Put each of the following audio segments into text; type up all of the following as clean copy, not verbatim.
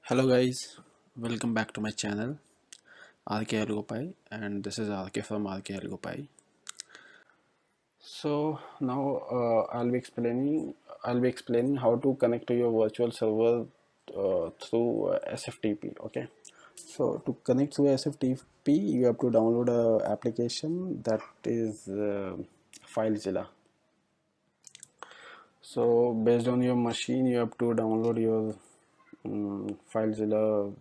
Hello guys, welcome back to my channel RK Algo Pi, and this is RK from RK Algo Pi. So now I'll be explaining how to connect to your virtual server through SFTP. Okay, so to connect through SFTP you have to download a application that is FileZilla. So based on your machine you have to download your FileZilla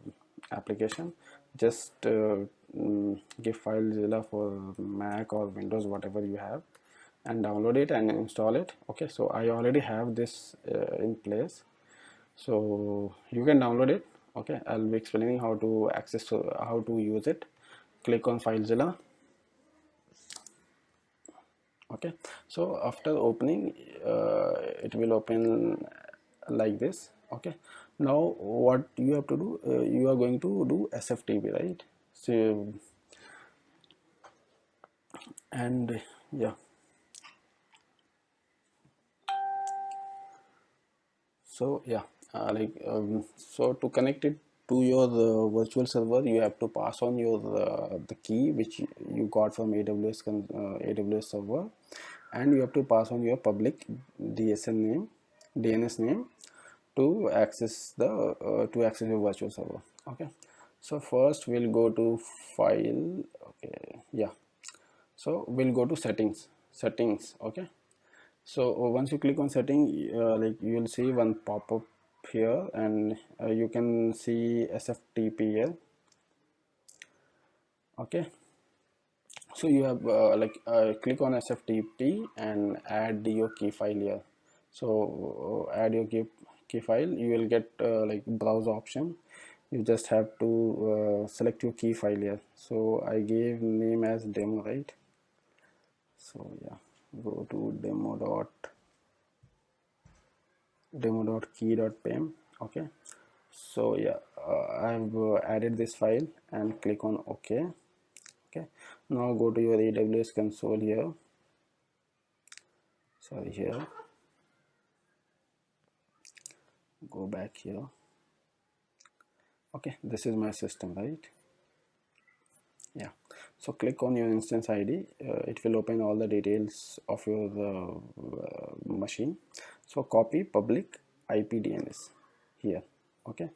application. Just give FileZilla for Mac or Windows, whatever you have, and download it and install it. Okay, so I already have this in place, so you can download it. Okay, I'll be explaining how to access how to use it. Click on FileZilla. Okay, so after opening it will open like this. Okay, now what you have to do, you are going to do SFTP, right? So and yeah, so yeah, so to connect it to your virtual server you have to pass on your the key which you got from AWS server, and you have to pass on your public DNS name to access your virtual server. Okay, so first we'll go to file. Okay, yeah, so we'll go to settings. Okay, so once you click on setting, you will see one pop-up here, and you can see SFTP here. Okay, so you have click on SFTP and add your key file here. So add your key file, you will get browse option. You just have to select your key file here. So I gave name as demo, right? So yeah, go to demo.key.pem. Okay, so yeah, I've added this file and click on OK. Okay, now go to your AWS console here. Sorry, here, go back here. Okay, this is my system, right? Yeah, so click on your instance ID. It will open all the details of your machine. So copy public IP DNS here. Okay,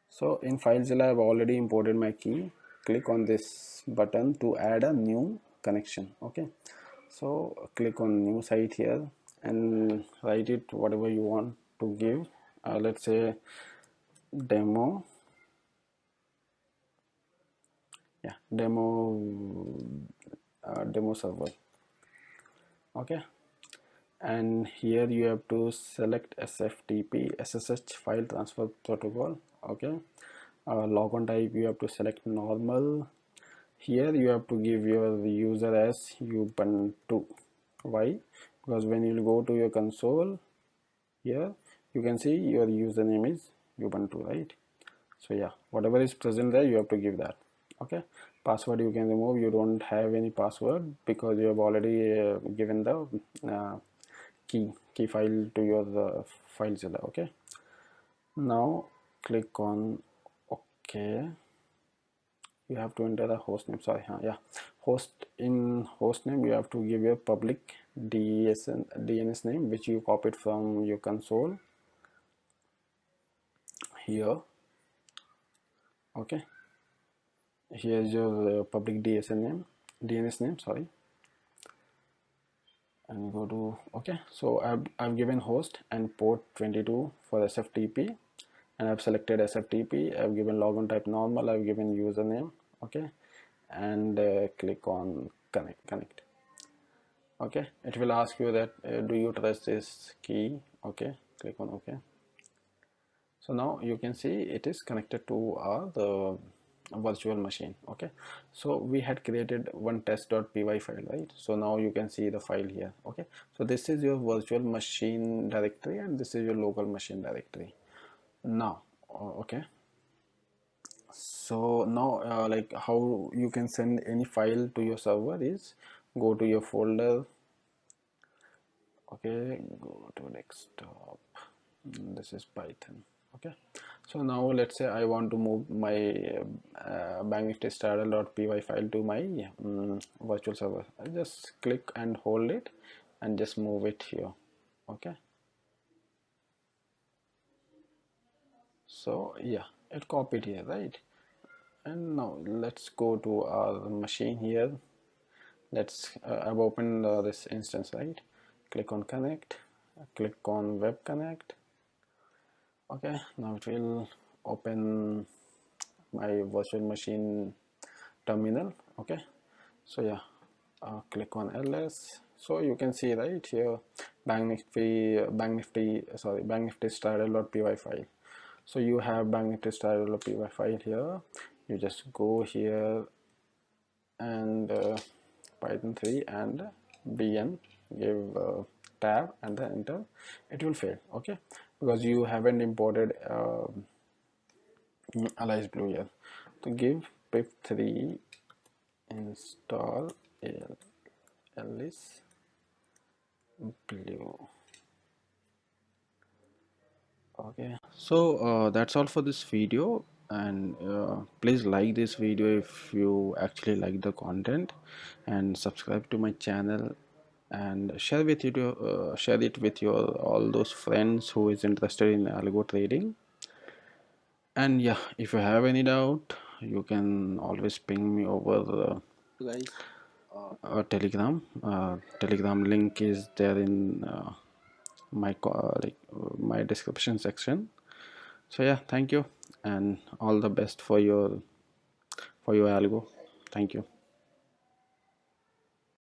so in FileZilla I've already imported my key. Click on this button to add a new connection. Okay, so click on new site here and write it whatever you want to give. Let's say demo. Yeah, demo server. Okay, and here you have to select SFTP SSH file transfer protocol. Okay, logon type you have to select normal. Here you have to give your user as ubuntu. Why? Because when you go to your console here, you can see your username is ubuntu, right? So yeah, whatever is present there you have to give that. Okay, password you can remove. You don't have any password because you have already given the key file to your FileZilla. Okay, now click on OK. You have to enter the host name. Sorry, yeah, host name you have to give your public DNS name which you copied from your console here. Okay, here's your public DNS name, sorry, and go to OK. So I've given host and port 22 for SFTP, and I've selected SFTP. I've given logon type normal. I've given username. Okay, and click on connect. Okay, it will ask you that do you trust this key. Okay, click on OK. So now you can see it is connected to the virtual machine. Okay, so we had created one test.py file, right? So now you can see the file here. Okay, so this is your virtual machine directory and this is your local machine directory. Now okay, so now how you can send any file to your server is go to your folder. Okay, go to desktop. This is Python. Okay, So now let's say I want to move my Banknifty Straddle.py file to my virtual server. I just click and hold it and just move it here. Okay. So yeah, it copied here, right? And now let's go to our machine here. I've opened this instance, right? Click on connect, click on web connect. Okay, now it will open my virtual machine terminal. Okay, so yeah, click on ls. So you can see right here Banknifty Straddle.py file. So you have Banknifty Straddle.py file here. You just go here and Python 3 and bn, give tab and then enter. It will fail, okay, because you haven't imported Alice Blue here. To give pip3 install Alice Blue. Okay, so that's all for this video, and please like this video if you actually like the content, and subscribe to my channel, and share it with your all those friends who is interested in algo trading. And yeah, if you have any doubt, you can always ping me over guys telegram. Telegram link is there in my description section. So yeah, thank you, and all the best for your algo. Thank you.